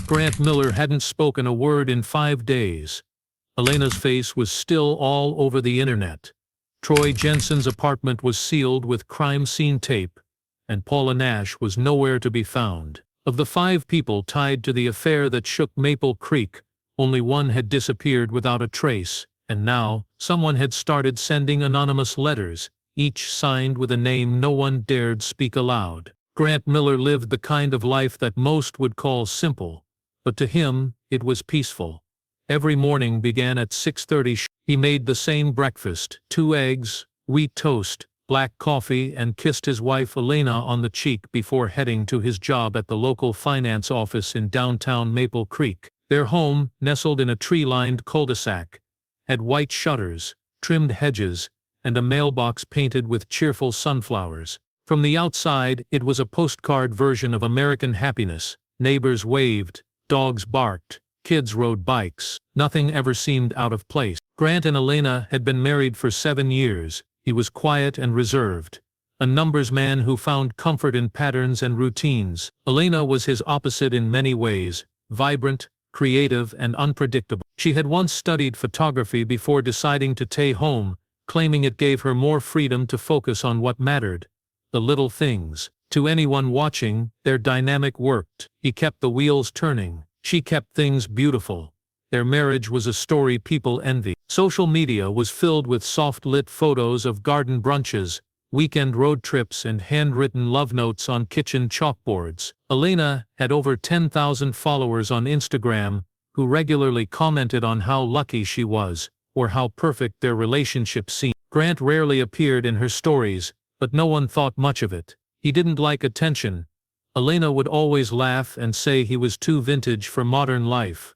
Grant Miller hadn't spoken a word in 5 days. Elena's face was still all over the internet. Troy Jensen's apartment was sealed with crime scene tape, and Paula Nash was nowhere to be found. Of the 5 people tied to the affair that shook Maple Creek, only one had disappeared without a trace, and now, someone had started sending anonymous letters, each signed with a name no one dared speak aloud. Grant Miller lived the kind of life that most would call simple, but to him, it was peaceful. Every morning began at 6:30. He made the same breakfast, 2 eggs, wheat toast, black coffee, and kissed his wife Elena on the cheek before heading to his job at the local finance office in downtown Maple Creek. Their home, nestled in a tree-lined cul-de-sac, had white shutters, trimmed hedges, and a mailbox painted with cheerful sunflowers. From the outside, it was a postcard version of American happiness. Neighbors waved, dogs barked, kids rode bikes. Nothing ever seemed out of place. Grant and Elena had been married for 7 years. He was quiet and reserved, a numbers man who found comfort in patterns and routines. Elena was his opposite in many ways, vibrant, creative, and unpredictable. She had once studied photography before deciding to stay home, claiming it gave her more freedom to focus on what mattered, the little things. To anyone watching, their dynamic worked. He kept the wheels turning. She kept things beautiful. Their marriage was a story people envied. Social media was filled with soft-lit photos of garden brunches, weekend road trips, and handwritten love notes on kitchen chalkboards. Elena had over 10,000 followers on Instagram, who regularly commented on how lucky she was, or how perfect their relationship seemed. Grant rarely appeared in her stories, but no one thought much of it. He didn't like attention. Elena would always laugh and say he was too vintage for modern life.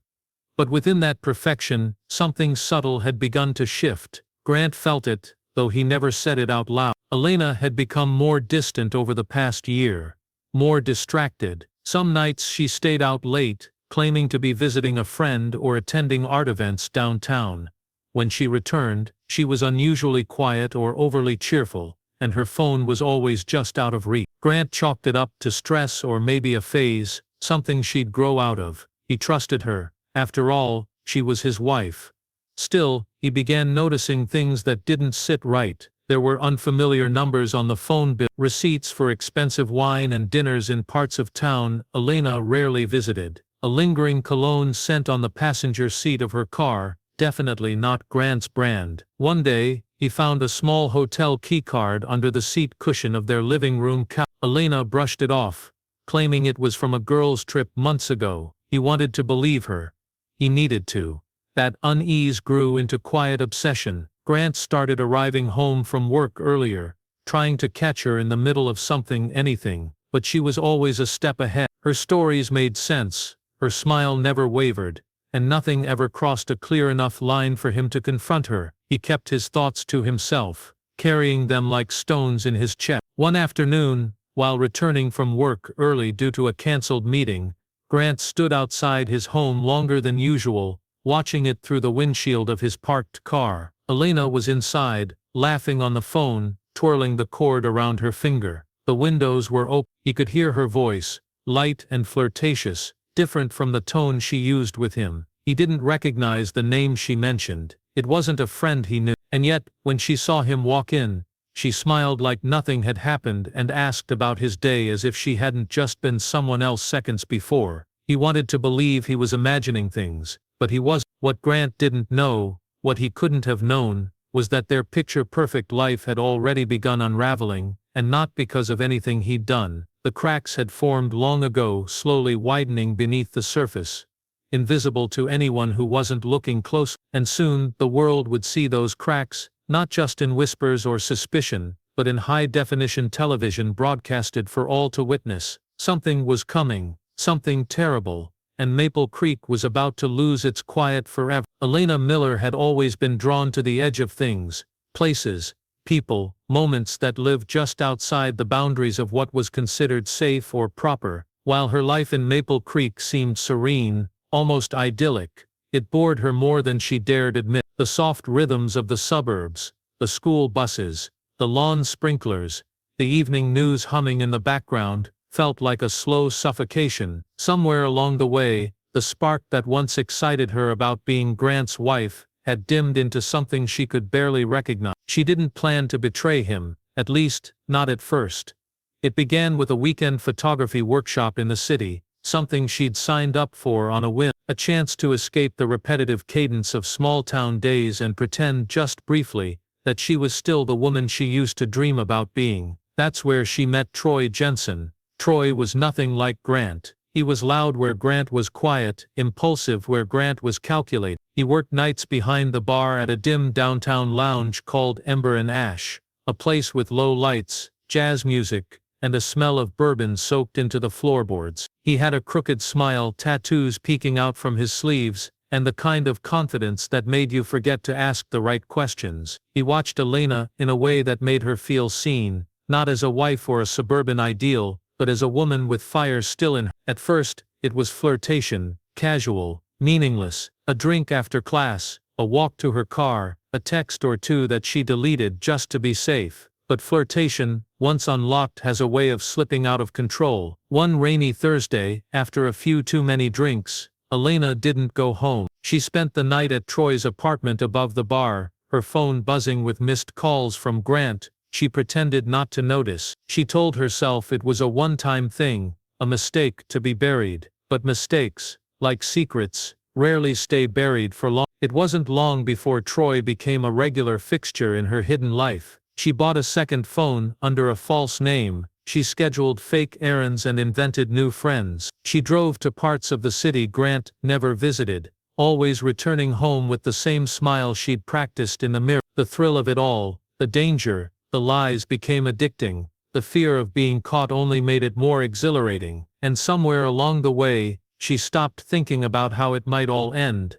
But within that perfection, something subtle had begun to shift. Grant felt it, though he never said it out loud. Elena had become more distant over the past year, more distracted. Some nights she stayed out late, claiming to be visiting a friend or attending art events downtown. When she returned, she was unusually quiet or overly cheerful, and her phone was always just out of reach. Grant chalked it up to stress or maybe a phase, something she'd grow out of. He trusted her. After all, she was his wife. Still, he began noticing things that didn't sit right. There were unfamiliar numbers on the phone bill, receipts for expensive wine and dinners in parts of town Elena rarely visited, a lingering cologne scent on the passenger seat of her car, definitely not Grant's brand. One day, he found a small hotel keycard under the seat cushion of their living room couch. Elena brushed it off, claiming it was from a girls' trip months ago. He wanted to believe her. He needed to. That unease grew into quiet obsession. Grant started arriving home from work earlier, trying to catch her in the middle of anything, but she was always a step ahead. Her stories made sense, her smile never wavered, and nothing ever crossed a clear enough line for him to confront her. He kept his thoughts to himself, carrying them like stones in his chest. One afternoon, while returning from work early due to a canceled meeting, Grant stood outside his home longer than usual, watching it through the windshield of his parked car. Elena was inside, laughing on the phone, twirling the cord around her finger. The windows were open. He could hear her voice, light and flirtatious, different from the tone she used with him. He didn't recognize the name she mentioned. It wasn't a friend he knew. And yet, when she saw him walk in, she smiled like nothing had happened and asked about his day as if she hadn't just been someone else seconds before. He wanted to believe he was imagining things, but he wasn't. What Grant didn't know, what he couldn't have known, was that their picture-perfect life had already begun unraveling, and not because of anything he'd done. The cracks had formed long ago, slowly widening beneath the surface, invisible to anyone who wasn't looking close. And soon, the world would see those cracks, not just in whispers or suspicion, but in high-definition television broadcasted for all to witness. Something was coming, something terrible, and Maple Creek was about to lose its quiet forever. Elena Miller had always been drawn to the edge of things, places, people, moments that lived just outside the boundaries of what was considered safe or proper. While her life in Maple Creek seemed serene, almost idyllic, it bored her more than she dared admit. The soft rhythms of the suburbs, the school buses, the lawn sprinklers, the evening news humming in the background, felt like a slow suffocation. Somewhere along the way, The spark that once excited her about being Grant's wife had dimmed into something she could barely recognize. She didn't plan to betray him, at least, not at first. It began with a weekend photography workshop in the city, something she'd signed up for on a whim, a chance to escape the repetitive cadence of small-town days and pretend just briefly that she was still the woman she used to dream about being. That's where she met Troy Jensen. Troy was nothing like Grant. He was loud where Grant was quiet, impulsive where Grant was calculated. He worked nights behind the bar at a dim downtown lounge called Ember and Ash, a place with low lights, jazz music, and a smell of bourbon soaked into the floorboards. He had a crooked smile, tattoos peeking out from his sleeves, and the kind of confidence that made you forget to ask the right questions. He watched Elena in a way that made her feel seen, not as a wife or a suburban ideal, but as a woman with fire still in her. At first, it was flirtation, casual, meaningless, a drink after class, a walk to her car, a text or two that she deleted just to be safe. But flirtation, once unlocked, has a way of slipping out of control. One rainy Thursday, after a few too many drinks, Elena didn't go home. She spent the night at Troy's apartment above the bar, her phone buzzing with missed calls from Grant. She pretended not to notice. She told herself it was a one-time thing, a mistake to be buried. But mistakes, like secrets, rarely stay buried for long. It wasn't long before Troy became a regular fixture in her hidden life. She bought a second phone under a false name. She scheduled fake errands and invented new friends. She drove to parts of the city Grant never visited, always returning home with the same smile she'd practiced in the mirror. The thrill of it all, the danger, the lies became addicting. The fear of being caught only made it more exhilarating. And somewhere along the way, she stopped thinking about how it might all end.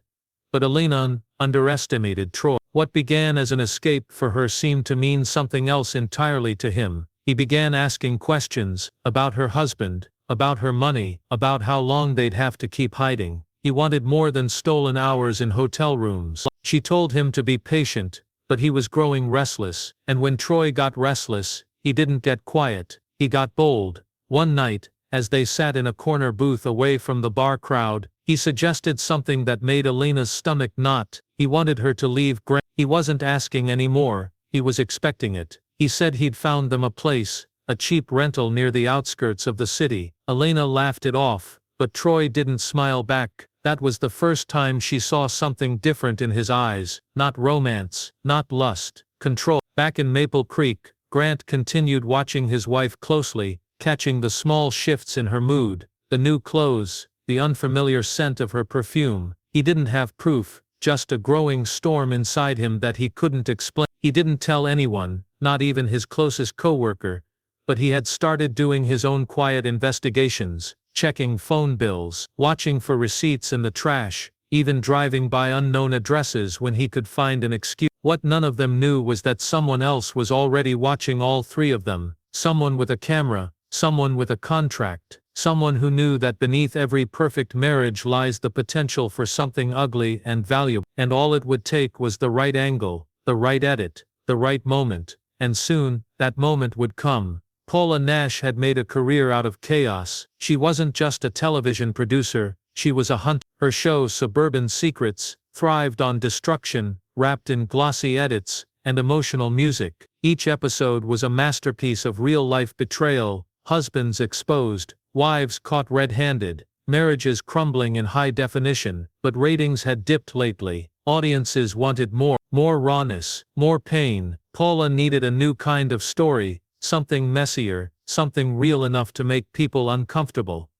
But Elena underestimated Troy. What began as an escape for her seemed to mean something else entirely to him. He began asking questions about her husband, about her money, about how long they'd have to keep hiding. He wanted more than stolen hours in hotel rooms. She told him to be patient, but he was growing restless, and when Troy got restless, he didn't get quiet, he got bold. One night, as they sat in a corner booth away from the bar crowd, he suggested something that made Elena's stomach knot. He wanted her to leave Grant. He wasn't asking anymore, he was expecting it. He said he'd found them a place, a cheap rental near the outskirts of the city. Elena laughed it off, but Troy didn't smile back. That was the first time she saw something different in his eyes, not romance, not lust, control. Back in Maple Creek, Grant continued watching his wife closely, catching the small shifts in her mood, the new clothes, the unfamiliar scent of her perfume. He didn't have proof, just a growing storm inside him that he couldn't explain. He didn't tell anyone, not even his closest coworker, but he had started doing his own quiet investigations, checking phone bills, watching for receipts in the trash, even driving by unknown addresses when he could find an excuse. What none of them knew was that someone else was already watching all three of them, someone with a camera, someone with a contract, someone who knew that beneath every perfect marriage lies the potential for something ugly and valuable. And all it would take was the right angle, the right edit, the right moment, and soon, that moment would come. Paula Nash had made a career out of chaos. She wasn't just a television producer, she was a hunter. Her show Suburban Secrets thrived on destruction, wrapped in glossy edits and emotional music. Each episode was a masterpiece of real-life betrayal, husbands exposed, wives caught red-handed, marriages crumbling in high definition. But ratings had dipped lately. Audiences wanted more rawness, more pain. Paula needed a new kind of story, something messier, something real enough to make people uncomfortable.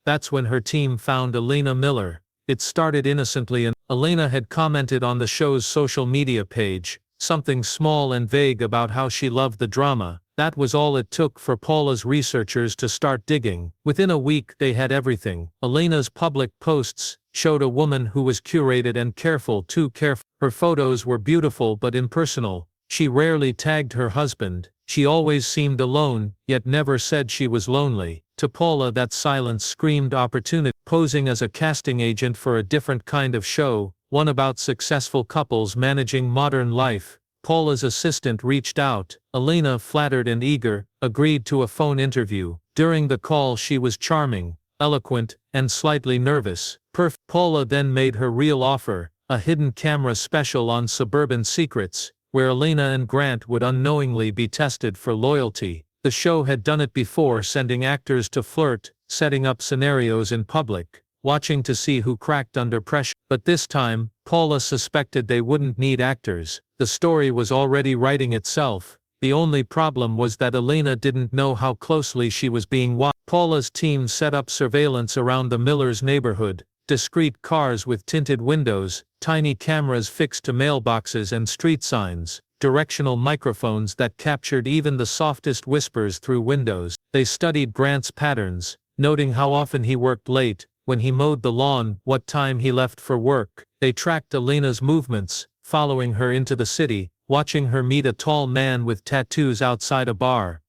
That's when her team found Elena Miller. It started innocently, and Elena had commented on the show's social media page, something small and vague about how she loved the drama. That was all it took for Paula's researchers to start digging. Within a week they had everything. Elena's public posts showed a woman who was curated and careful, too careful. Her photos were beautiful but impersonal. She rarely tagged her husband. She always seemed alone, yet never said she was lonely. To Paula that silence screamed opportunity. Posing as a casting agent for a different kind of show, one about successful couples managing modern life, Paula's assistant reached out. Elena, flattered and eager, agreed to a phone interview. During the call she was charming, eloquent, and slightly nervous. perfect. Paula then made her real offer, a hidden camera special on Suburban Secrets, where Elena and Grant would unknowingly be tested for loyalty. The show had done it before, sending actors to flirt, setting up scenarios in public, watching to see who cracked under pressure. But this time, Paula suspected they wouldn't need actors. The story was already writing itself. The only problem was that Elena didn't know how closely she was being watched. Paula's team set up surveillance around the Millers' neighborhood, discreet cars with tinted windows, tiny cameras fixed to mailboxes and street signs, directional microphones that captured even the softest whispers through windows. They studied Grant's patterns, noting how often he worked late, when he mowed the lawn, what time he left for work. They tracked Elena's movements, following her into the city, watching her meet a tall man with tattoos outside a bar.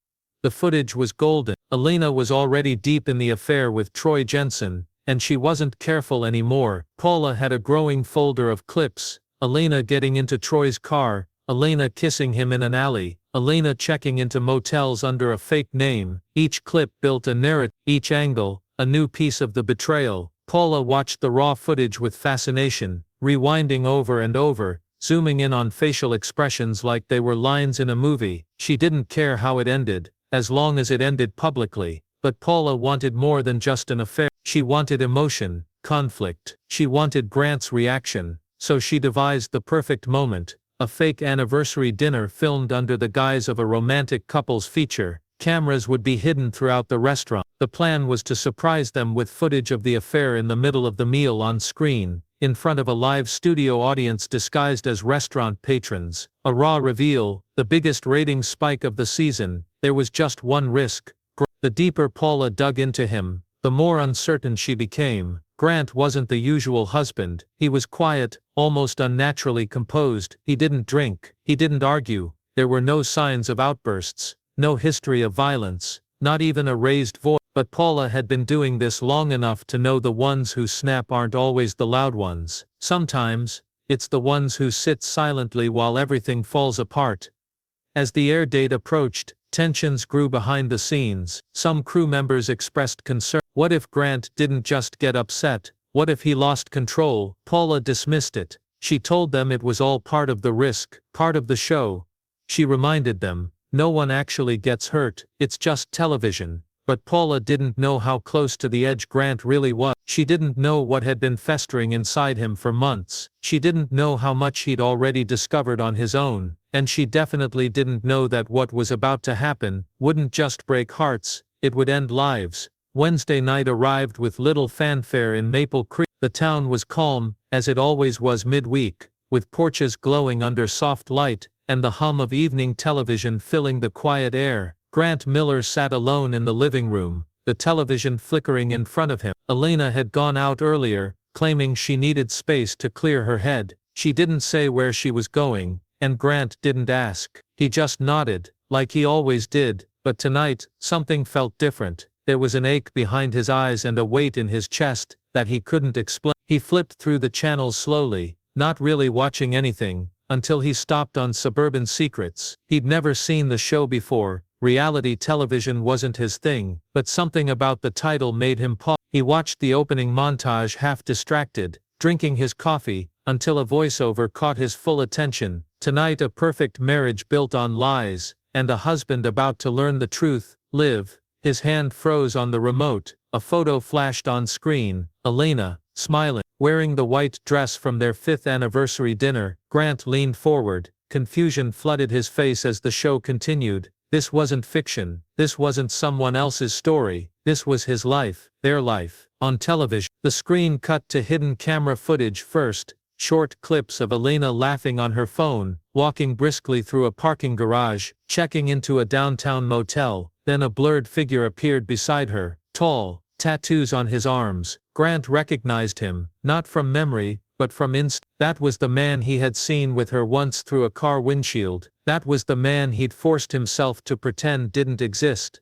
The footage was golden. Elena was already deep in the affair with Troy Jensen, and she wasn't careful anymore. Paula had a growing folder of clips: Elena getting into Troy's car, Elena kissing him in an alley, Elena checking into motels under a fake name. Each clip built a narrative, each angle, a new piece of the betrayal. Paula watched the raw footage with fascination, rewinding over and over, zooming in on facial expressions like they were lines in a movie. She didn't care how it ended, as long as it ended publicly. But Paula wanted more than just an affair. She wanted emotion, conflict. She wanted Grant's reaction. So she devised the perfect moment: a fake anniversary dinner filmed under the guise of a romantic couples feature. Cameras would be hidden throughout the restaurant. The plan was to surprise them with footage of the affair in the middle of the meal on screen, in front of a live studio audience disguised as restaurant patrons. A raw reveal, the biggest ratings spike of the season. There was just one risk. The deeper Paula dug into him, the more uncertain she became. Grant wasn't the usual husband. He was quiet, almost unnaturally composed. He didn't drink. He didn't argue. There were no signs of outbursts, no history of violence, not even a raised voice. But Paula had been doing this long enough to know the ones who snap aren't always the loud ones. Sometimes, it's the ones who sit silently while everything falls apart. As the air date approached, tensions grew behind the scenes. Some crew members expressed concern. What if Grant didn't just get upset? What if he lost control? Paula dismissed it. She told them it was all part of the risk, part of the show. She reminded them, no one actually gets hurt, it's just television. But Paula didn't know how close to the edge Grant really was. She didn't know what had been festering inside him for months. She didn't know how much he'd already discovered on his own. And she definitely didn't know that what was about to happen wouldn't just break hearts, it would end lives. Wednesday night arrived with little fanfare in Maple Creek. The town was calm, as it always was midweek, with porches glowing under soft light, and the hum of evening television filling the quiet air. Grant Miller sat alone in the living room, the television flickering in front of him. Elena had gone out earlier, claiming she needed space to clear her head. She didn't say where she was going, and Grant didn't ask. He just nodded, like he always did. But tonight, something felt different. There was an ache behind his eyes and a weight in his chest that he couldn't explain. He flipped through the channels slowly, not really watching anything, until he stopped on Suburban Secrets. He'd never seen the show before. Reality television wasn't his thing, but something about the title made him pause. He watched the opening montage half distracted, drinking his coffee, until a voiceover caught his full attention. Tonight, a perfect marriage built on lies, and a husband about to learn the truth. Live. His hand froze on the remote. A photo flashed on screen. Elena, smiling, wearing the white dress from their 5th anniversary dinner. Grant leaned forward. Confusion flooded his face as the show continued. This wasn't fiction. This wasn't someone else's story. This was his life, their life. On television, the screen cut to hidden camera footage first. Short clips of Elena laughing on her phone, walking briskly through a parking garage, checking into a downtown motel. Then a blurred figure appeared beside her, tall, tattoos on his arms. Grant recognized him, not from memory, but from instinct. That was the man he had seen with her once through a car windshield. That was the man he'd forced himself to pretend didn't exist.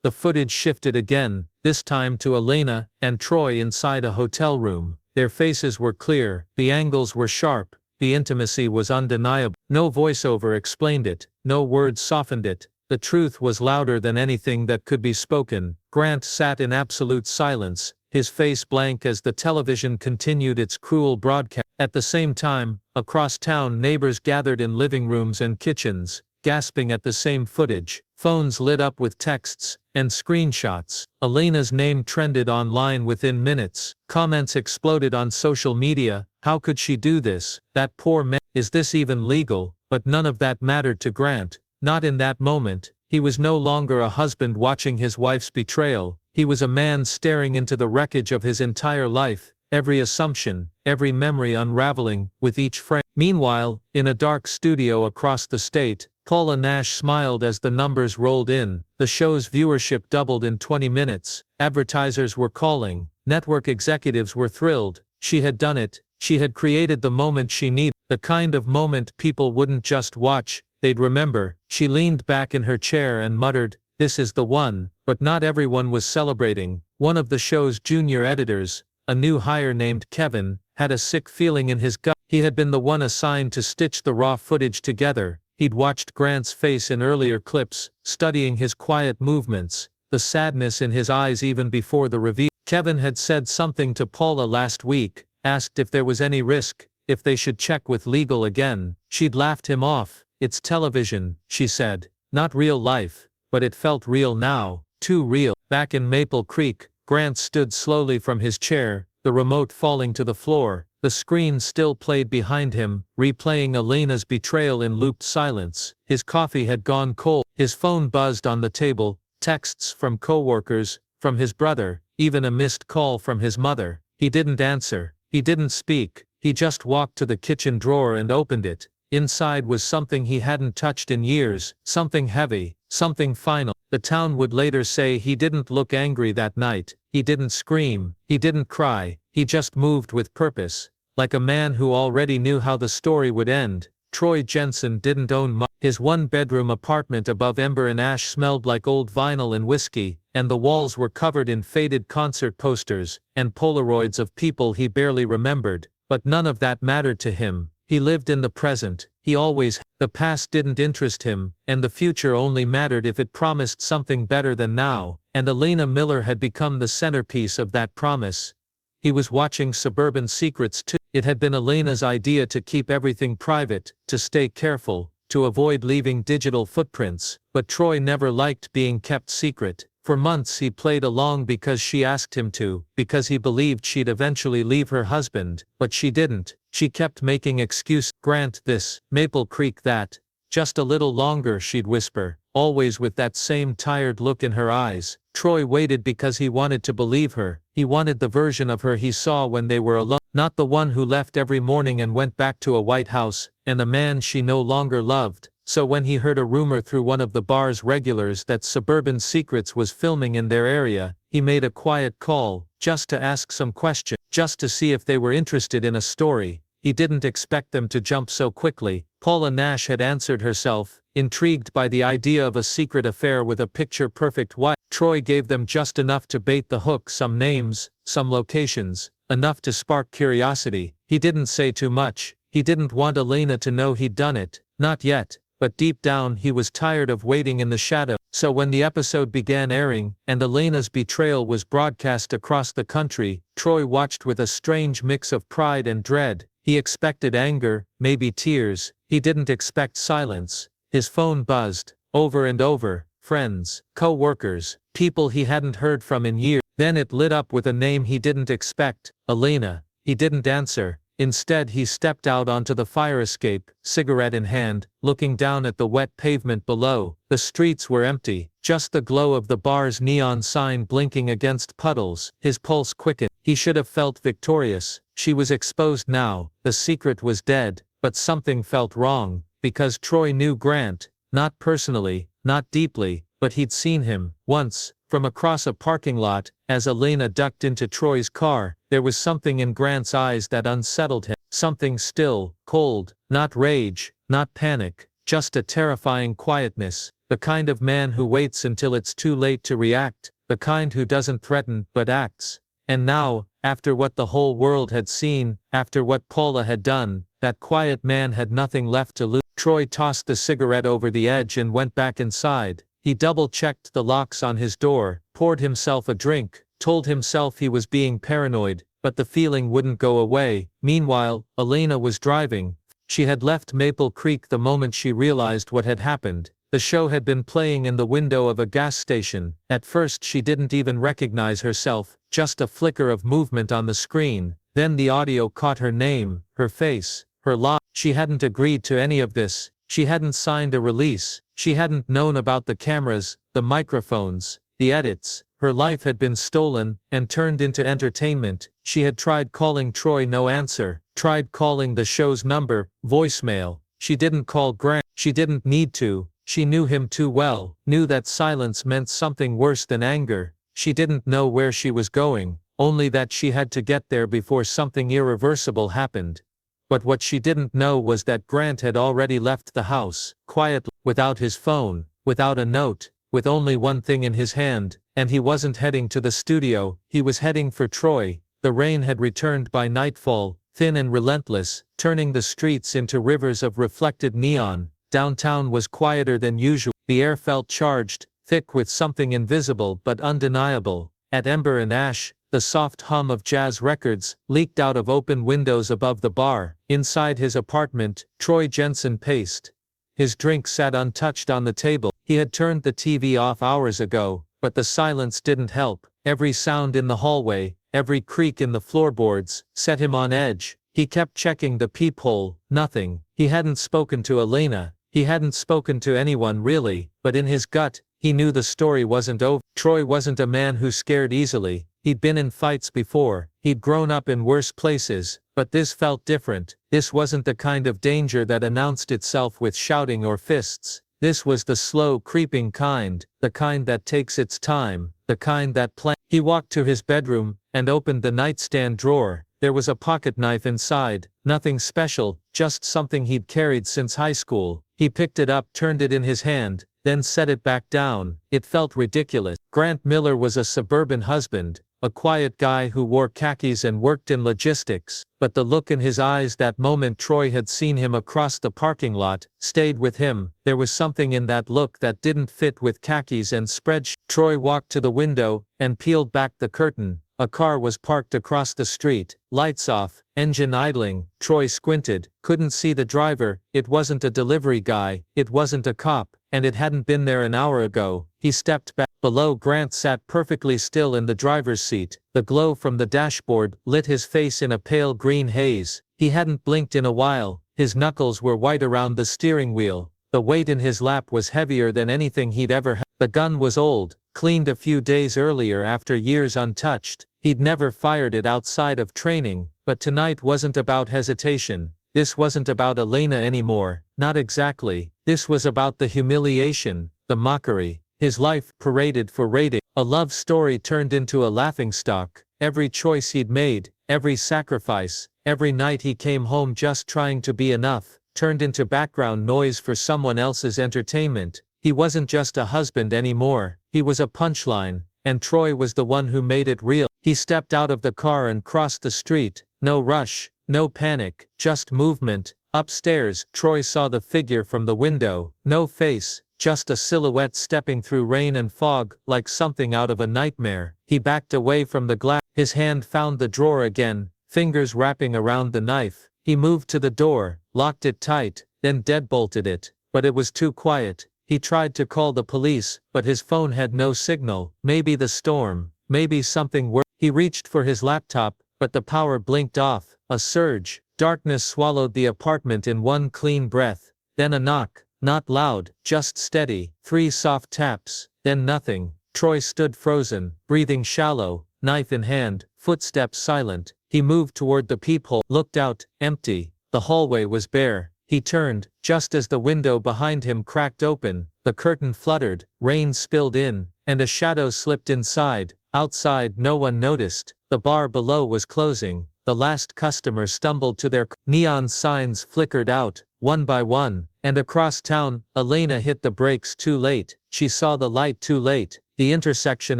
The footage shifted again, this time to Elena and Troy inside a hotel room. Their faces were clear, the angles were sharp, the intimacy was undeniable. No voiceover explained it, no words softened it. The truth was louder than anything that could be spoken. Grant sat in absolute silence, his face blank as the television continued its cruel broadcast. At the same time, across town neighbors gathered in living rooms and kitchens, gasping at the same footage. Phones lit up with texts and screenshots. Elena's name trended online within minutes. Comments exploded on social media. How could she do this? That poor man. Is this even legal? But none of that mattered to Grant. Not in that moment. He was no longer a husband watching his wife's betrayal. He was a man staring into the wreckage of his entire life, every assumption, every memory unraveling with each frame. Meanwhile, in a dark studio across the state, Paula Nash smiled as the numbers rolled in. The show's viewership doubled in 20 minutes. Advertisers were calling. Network executives were thrilled. She had done it. She had created the moment she needed. The kind of moment people wouldn't just watch, they'd remember. She leaned back in her chair and muttered, "This is the one." But not everyone was celebrating. One of the show's junior editors, a new hire named Kevin, had a sick feeling in his gut. He had been the one assigned to stitch the raw footage together. He'd watched Grant's face in earlier clips, studying his quiet movements, the sadness in his eyes even before the reveal. Kevin had said something to Paula last week, asked if there was any risk, if they should check with legal again. She'd laughed him off. "It's television," she said. "Not real life." But it felt real now, too real. Back in Maple Creek, Grant stood slowly from his chair, the remote falling to the floor. The screen still played behind him, replaying Elena's betrayal in looped silence. His coffee had gone cold. His phone buzzed on the table, texts from coworkers, from his brother, even a missed call from his mother. He didn't answer. He didn't speak. He just walked to the kitchen drawer and opened it. Inside was something he hadn't touched in years, something heavy, something final. The town would later say he didn't look angry that night. He didn't scream. He didn't cry. He just moved with purpose. Like a man who already knew how the story would end. Troy Jensen didn't own much. His one-bedroom apartment above Ember and Ash smelled like old vinyl and whiskey, and the walls were covered in faded concert posters and Polaroids of people he barely remembered. But none of that mattered to him. He lived in the present. He always. The past didn't interest him, and the future only mattered if it promised something better than now, and Elena Miller had become the centerpiece of that promise. He was watching Suburban Secrets too. It had been Elena's idea to keep everything private, to stay careful, to avoid leaving digital footprints, but Troy never liked being kept secret. For months he played along because she asked him to, because he believed she'd eventually leave her husband, but she didn't. She kept making excuses. Grant this, Maple Creek that. Just a little longer, she'd whisper, always with that same tired look in her eyes. Troy waited because he wanted to believe her. He wanted the version of her he saw when they were alone, not the one who left every morning and went back to a White House, and a man she no longer loved. So when he heard a rumor through one of the bar's regulars that Suburban Secrets was filming in their area, he made a quiet call, just to ask some questions, just to see if they were interested in a story. He didn't expect them to jump so quickly. Paula Nash had answered herself, intrigued by the idea of a secret affair with a picture-perfect wife. Troy gave them just enough to bait the hook, some names, some locations, enough to spark curiosity. He didn't say too much. He didn't want Elena to know he'd done it, not yet. But deep down he was tired of waiting in the shadow. So when the episode began airing, and Elena's betrayal was broadcast across the country, Troy watched with a strange mix of pride and dread. He expected anger, maybe tears. He didn't expect silence. His phone buzzed, over and over. Friends, co-workers, people he hadn't heard from in years. Then it lit up with a name he didn't expect, Elena. He didn't answer. Instead he stepped out onto the fire escape, cigarette in hand, looking down at the wet pavement below. The streets were empty, just the glow of the bar's neon sign blinking against puddles. His pulse quickened. He should have felt victorious. She was exposed now, the secret was dead, but something felt wrong, because Troy knew Grant, not personally, not deeply, but he'd seen him, once, from across a parking lot. As Elena ducked into Troy's car, there was something in Grant's eyes that unsettled him. Something still, cold, not rage, not panic, just a terrifying quietness. The kind of man who waits until it's too late to react, the kind who doesn't threaten, but acts. And now, after what the whole world had seen, after what Paula had done, that quiet man had nothing left to lose. Troy tossed the cigarette over the edge and went back inside. He double-checked the locks on his door, poured himself a drink, told himself he was being paranoid, but the feeling wouldn't go away. Meanwhile, Elena was driving. She had left Maple Creek the moment she realized what had happened. The show had been playing in the window of a gas station. At first she didn't even recognize herself, just a flicker of movement on the screen. Then the audio caught her name, her face, her lot. She hadn't agreed to any of this. She hadn't signed a release. She hadn't known about the cameras, the microphones, the edits. Her life had been stolen and turned into entertainment. She had tried calling Troy, no answer. Tried calling the show's number, voicemail. She didn't call Grant. She didn't need to. She knew him too well, knew that silence meant something worse than anger. She didn't know where she was going, only that she had to get there before something irreversible happened. But what she didn't know was that Grant had already left the house, quietly, without his phone, without a note, with only one thing in his hand, and he wasn't heading to the studio, he was heading for Troy. The rain had returned by nightfall, thin and relentless, turning the streets into rivers of reflected neon. Downtown was quieter than usual. The air felt charged, thick with something invisible but undeniable. At Ember and Ash, the soft hum of jazz records leaked out of open windows above the bar. Inside his apartment, Troy Jensen paced. His drink sat untouched on the table. He had turned the TV off hours ago, but the silence didn't help. Every sound in the hallway, every creak in the floorboards, set him on edge. He kept checking the peephole, nothing. He hadn't spoken to Elena. He hadn't spoken to anyone really, but in his gut, he knew the story wasn't over. Troy wasn't a man who scared easily. He'd been in fights before. He'd grown up in worse places, but this felt different. This wasn't the kind of danger that announced itself with shouting or fists. This was the slow, creeping kind, the kind that takes its time, the kind that plans. He walked to his bedroom and opened the nightstand drawer. There was a pocket knife inside, nothing special, just something he'd carried since high school. He picked it up, turned it in his hand, then set it back down. It felt ridiculous. Grant Miller was a suburban husband, a quiet guy who wore khakis and worked in logistics, but the look in his eyes that moment Troy had seen him across the parking lot stayed with him. There was something in that look that didn't fit with khakis and spreadsheets. Troy walked to the window and peeled back the curtain. A car was parked across the street, lights off, engine idling. Troy squinted, couldn't see the driver. It wasn't a delivery guy, it wasn't a cop, and it hadn't been there an hour ago. He stepped back. Below, Grant sat perfectly still in the driver's seat. The glow from the dashboard lit his face in a pale green haze. He hadn't blinked in a while. His knuckles were white around the steering wheel. The weight in his lap was heavier than anything he'd ever had. The gun was old, cleaned a few days earlier after years untouched. He'd never fired it outside of training, but tonight wasn't about hesitation. This wasn't about Elena anymore, not exactly. This was about the humiliation, the mockery. His life paraded for rating. A love story turned into a laughingstock. Every choice he'd made, every sacrifice, every night he came home just trying to be enough, turned into background noise for someone else's entertainment. He wasn't just a husband anymore, he was a punchline, and Troy was the one who made it real. He stepped out of the car and crossed the street. No rush, no panic, just movement. Upstairs, Troy saw the figure from the window. No face, just a silhouette stepping through rain and fog, like something out of a nightmare. He backed away from the glass. His hand found the drawer again, fingers wrapping around the knife. He moved to the door, locked it tight, then deadbolted it. But it was too quiet. He tried to call the police, but his phone had no signal. Maybe the storm, maybe something worse. He reached for his laptop, but the power blinked off. A surge. Darkness swallowed the apartment in one clean breath. Then a knock. Not loud, just steady. 3 soft taps. Then nothing. Troy stood frozen, breathing shallow, knife in hand, footsteps silent. He moved toward the peephole, looked out, empty. The hallway was bare. He turned, just as the window behind him cracked open. The curtain fluttered, rain spilled in, and a shadow slipped inside. Outside, no one noticed. The bar below was closing. The last customer stumbled to their neon signs flickered out, one by one, and across town, Elena hit the brakes too late. She saw the light too late. The intersection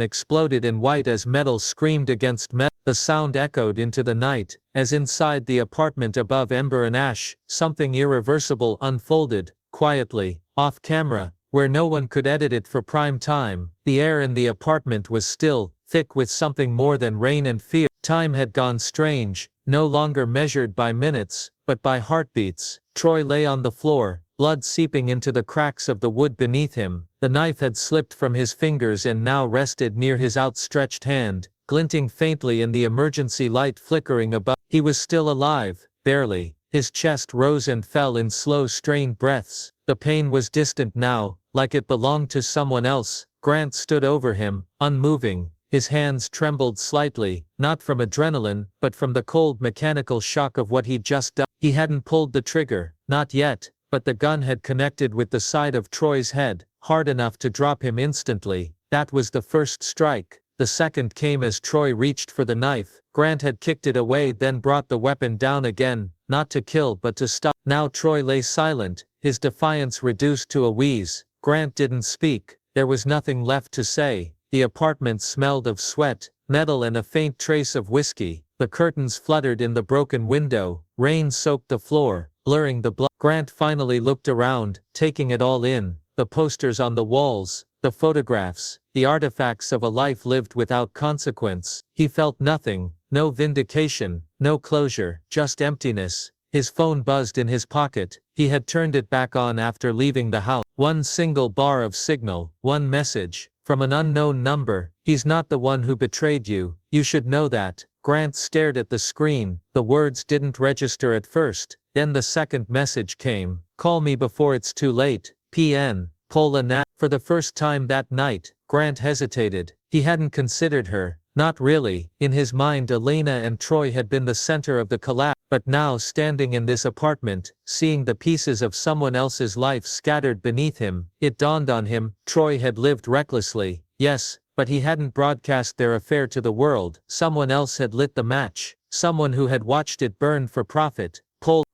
exploded in white as metal screamed against metal. The sound echoed into the night, as inside the apartment above ember and ash, something irreversible unfolded, quietly, off camera, where no one could edit it for prime time. The air in the apartment was still, thick with something more than rain and fear. Time had gone strange, no longer measured by minutes, but by heartbeats. Troy lay on the floor, blood seeping into the cracks of the wood beneath him. The knife had slipped from his fingers and now rested near his outstretched hand, glinting faintly in the emergency light flickering above. He was still alive, barely. His chest rose and fell in slow strained breaths. The pain was distant now, like it belonged to someone else. Grant stood over him, unmoving. His hands trembled slightly, not from adrenaline, but from the cold mechanical shock of what he'd just done. He hadn't pulled the trigger, not yet, but the gun had connected with the side of Troy's head, hard enough to drop him instantly. That was the first strike. The second came as Troy reached for the knife. Grant had kicked it away, then brought the weapon down again, not to kill but to stop. Now Troy lay silent, his defiance reduced to a wheeze. Grant didn't speak. There was nothing left to say. The apartment smelled of sweat, metal and a faint trace of whiskey. The curtains fluttered in the broken window. Rain soaked the floor, blurring the blood. Grant finally looked around, taking it all in. The posters on the walls, the photographs, the artifacts of a life lived without consequence. He felt nothing, no vindication, no closure, just emptiness. His phone buzzed in his pocket. He had turned it back on after leaving the house. One single bar of signal, one message, from an unknown number. He's not the one who betrayed you. You should know that. Grant stared at the screen. The words didn't register at first. Then the second message came. Call me before it's too late. PN. Paula Nash. For the first time that night, Grant hesitated. He hadn't considered her. Not really. In his mind, Elena and Troy had been the center of the collapse. But now, standing in this apartment, seeing the pieces of someone else's life scattered beneath him, it dawned on him, Troy had lived recklessly. Yes, but he hadn't broadcast their affair to the world. Someone else had lit the match. Someone who had watched it burn for profit.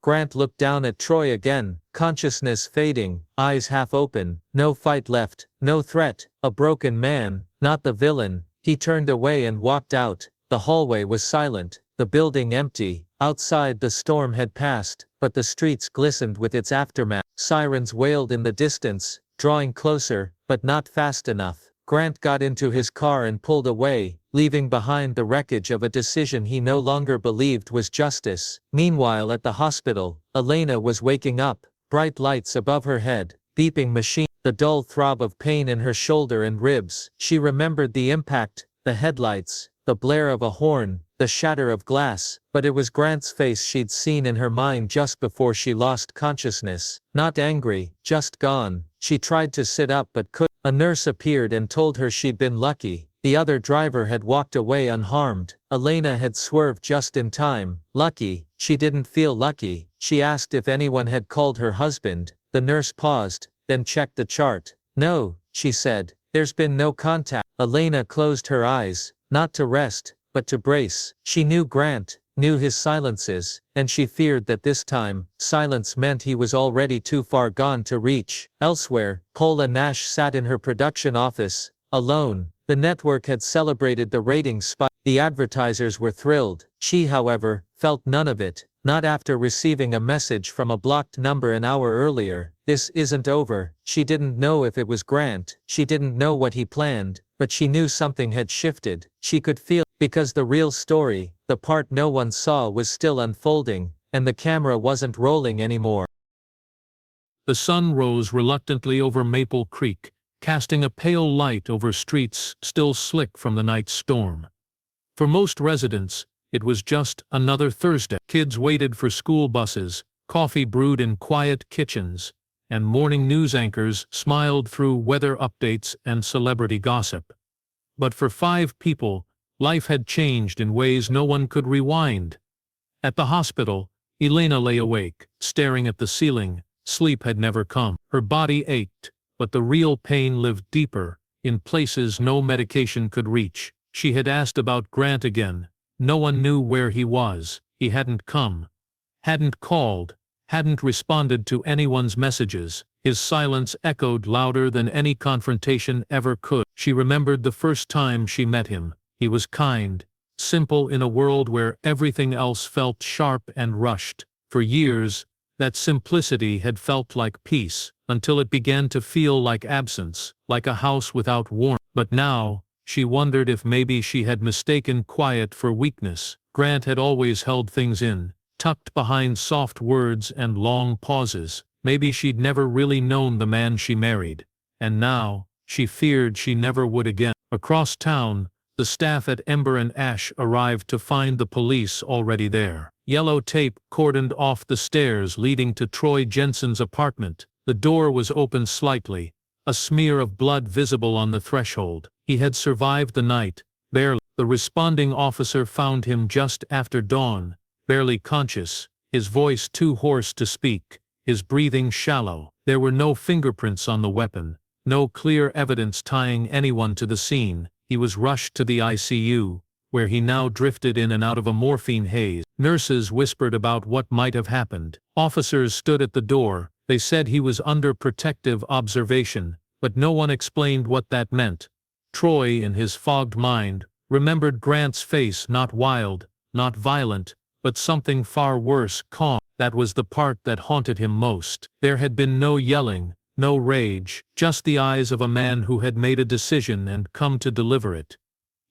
Grant looked down at Troy again, consciousness fading, eyes half open. No fight left, no threat, a broken man, not the villain. He turned away and walked out. The hallway was silent, the building empty. Outside the storm had passed, but the streets glistened with its aftermath. Sirens wailed in the distance, drawing closer, but not fast enough. Grant got into his car and pulled away, leaving behind the wreckage of a decision he no longer believed was justice. Meanwhile at the hospital, Elena was waking up, bright lights above her head, beeping machine, the dull throb of pain in her shoulder and ribs. She remembered the impact, the headlights, the blare of a horn, the shatter of glass, but it was Grant's face she'd seen in her mind just before she lost consciousness. Not angry, just gone. She tried to sit up but couldn't. A nurse appeared and told her she'd been lucky. The other driver had walked away unharmed. Elena had swerved just in time. Lucky? She didn't feel lucky. She asked if anyone had called her husband. The nurse paused, then checked the chart. No, she said. There's been no contact. Elena closed her eyes, not to rest, but to brace. She knew Grant, knew his silences, and she feared that this time, silence meant he was already too far gone to reach. Elsewhere, Paula Nash sat in her production office, alone. The network had celebrated the ratings spike. The advertisers were thrilled. She, however, felt none of it. Not after receiving a message from a blocked number an hour earlier. This isn't over. She didn't know if it was Grant. She didn't know what he planned, but she knew something had shifted. She could feel, because the real story, the part no one saw, was still unfolding, and the camera wasn't rolling anymore. The sun rose reluctantly over Maple Creek, casting a pale light over streets still slick from the night's storm. For most residents, it was just another Thursday. Kids waited for school buses, coffee brewed in quiet kitchens, and morning news anchors smiled through weather updates and celebrity gossip. But for 5 people, life had changed in ways no one could rewind. At the hospital, Elena lay awake, staring at the ceiling. Sleep had never come. Her body ached, but the real pain lived deeper, in places no medication could reach. She had asked about Grant again, No one knew where he was. He hadn't come, hadn't called, hadn't responded to anyone's messages. His silence echoed louder than any confrontation ever could. She remembered the first time she met him. He was kind, simple in a world where everything else felt sharp and rushed. For years, that simplicity had felt like peace, until it began to feel like absence, like a house without warmth. But now, she wondered if maybe she had mistaken quiet for weakness. Grant had always held things in, tucked behind soft words and long pauses. Maybe she'd never really known the man she married. And now, she feared she never would again. Across town, the staff at Ember and Ash arrived to find the police already there. Yellow tape cordoned off the stairs leading to Troy Jensen's apartment. The door was open slightly, a smear of blood visible on the threshold. He had survived the night, barely. The responding officer found him just after dawn, barely conscious, his voice too hoarse to speak, his breathing shallow. There were no fingerprints on the weapon, no clear evidence tying anyone to the scene. He was rushed to the ICU, where he now drifted in and out of a morphine haze. Nurses whispered about what might have happened. Officers stood at the door. They said he was under protective observation, but no one explained what that meant. Troy, in his fogged mind, remembered Grant's face, not wild, not violent, but something far worse, calm. That was the part that haunted him most. There had been no yelling, no rage, just the eyes of a man who had made a decision and come to deliver it.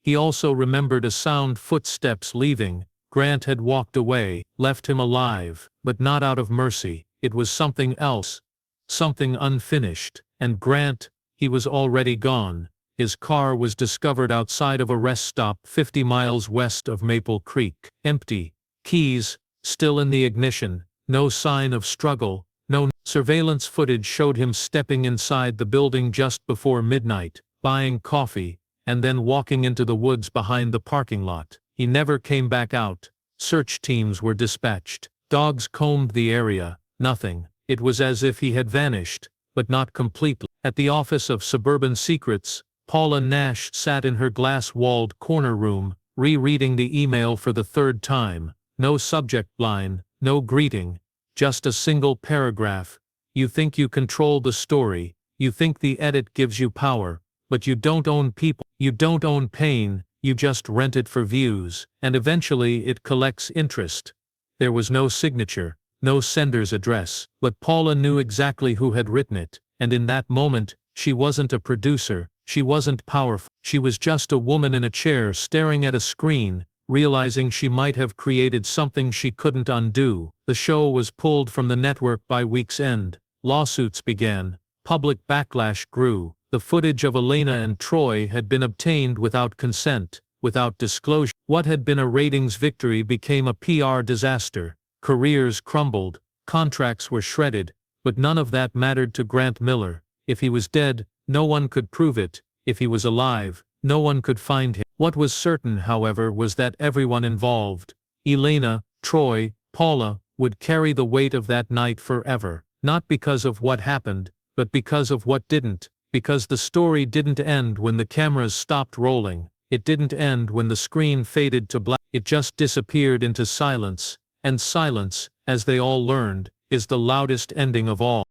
He also remembered a sound, footsteps leaving. Grant had walked away, left him alive, but not out of mercy. It was something else, something unfinished. And Grant, he was already gone. His car was discovered outside of a rest stop 50 miles west of Maple Creek. Empty. Keys, still in the ignition. No sign of struggle. No. Surveillance footage showed him stepping inside the building just before midnight, buying coffee, and then walking into the woods behind the parking lot. He never came back out. Search teams were dispatched. Dogs combed the area. Nothing. It was as if he had vanished, but not completely. At the office of Suburban Secrets, Paula Nash sat in her glass-walled corner room, rereading the email for the third time. No subject line, no greeting, just a single paragraph. You think you control the story, you think the edit gives you power, but you don't own people, you don't own pain, you just rent it for views, and eventually it collects interest. There was no signature, no sender's address, but Paula knew exactly who had written it, and in that moment, she wasn't a producer, she wasn't powerful, she was just a woman in a chair staring at a screen, realizing she might have created something she couldn't undo. The show was pulled from the network by week's end. Lawsuits began. Public backlash grew. The footage of Elena and Troy had been obtained without consent, without disclosure. What had been a ratings victory became a PR disaster. Careers crumbled, contracts were shredded, but none of that mattered to Grant Miller. If he was dead, no one could prove it. If he was alive, no one could find him. What was certain, however, was that everyone involved, Elena, Troy, Paula, would carry the weight of that night forever. Not because of what happened, but because of what didn't. Because the story didn't end when the cameras stopped rolling. It didn't end when the screen faded to black. It just disappeared into silence. And silence, as they all learned, is the loudest ending of all.